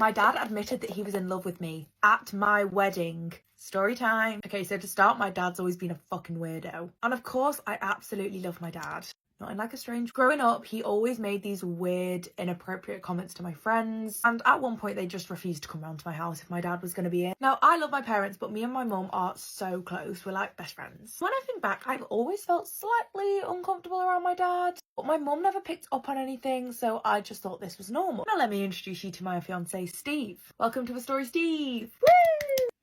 My dad admitted that he was in love with me at my wedding. Story time. Okay, so to start, my dad's always been a fucking weirdo. And of course, I absolutely love my dad. Not in like a strange. Growing up, he always made these weird, inappropriate comments to my friends. And at one point, they just refused to come round to my house if my dad was going to be in. Now, I love my parents, but me and my mum are so close. We're like best friends. When I think back, I've always felt slightly uncomfortable around my dad. But my mum never picked up on anything, so I just thought this was normal. Now let me introduce you to my fiancé, Steve. Welcome to The Story, Steve. Woo!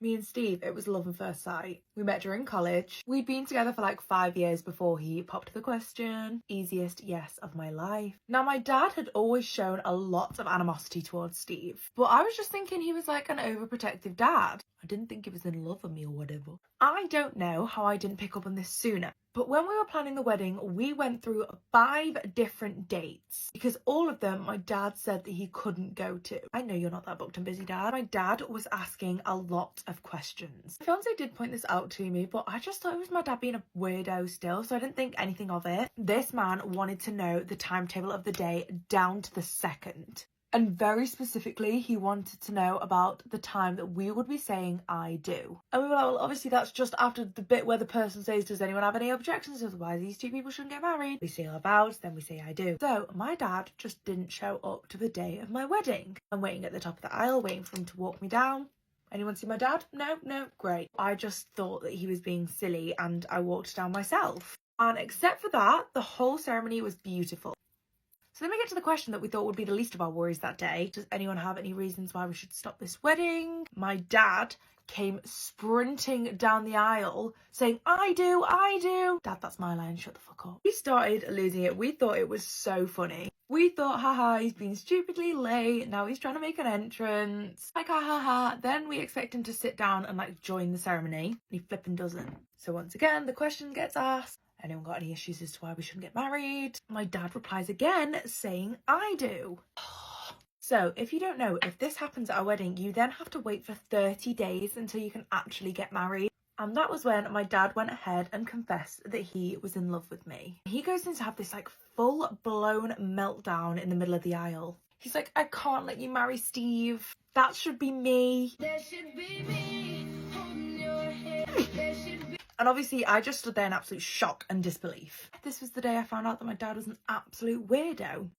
Me and Steve, it was love at first sight. We met during college. We'd been together for like 5 years before he popped the question. Easiest yes of my life. Now, my dad had always shown a lot of animosity towards Steve, but I was just thinking he was like an overprotective dad. I didn't think he was in love with me or whatever. I don't know how I didn't pick up on this sooner. But when we were planning the wedding, we went through 5 different dates because all of them my dad said that he couldn't go to. I know you're not that booked and busy, Dad. My dad was asking a lot of questions. My fiance did point this out to me, but I just thought it was my dad being a weirdo still, so I didn't think anything of it. This man wanted to know the timetable of the day down to the second. And very specifically, he wanted to know about the time that we would be saying I do. And we were like, well, obviously that's just after the bit where the person says, does anyone have any objections? Otherwise, these 2 people shouldn't get married. We say our vows, then we say I do. So my dad just didn't show up to the day of my wedding. I'm waiting at the top of the aisle, waiting for him to walk me down. Anyone see my dad? No, great. I just thought that he was being silly and I walked down myself. And except for that, the whole ceremony was beautiful. So then we get to the question that we thought would be the least of our worries that day. Does anyone have any reasons why we should stop this wedding? My dad came sprinting down the aisle saying, I do. Dad, that's my line, shut the fuck up. We started losing it. We thought it was so funny. We thought, haha, he's been stupidly late. Now he's trying to make an entrance. Like, ha. Then we expect him to sit down and like join the ceremony. And he flipping doesn't. So once again, the question gets asked. Anyone got any issues as to why we shouldn't get married? My dad replies again saying, I do. So if you don't know, if this happens at our wedding, you then have to wait for 30 days until you can actually get married. And that was when my dad went ahead and confessed that he was in love with me. He goes in to have this like full-blown meltdown in the middle of the aisle. He's like, I can't let you marry Steve. That should be me. There should be me holding your hand. There should be. And obviously, I just stood there in absolute shock and disbelief. This was the day I found out that my dad was an absolute weirdo.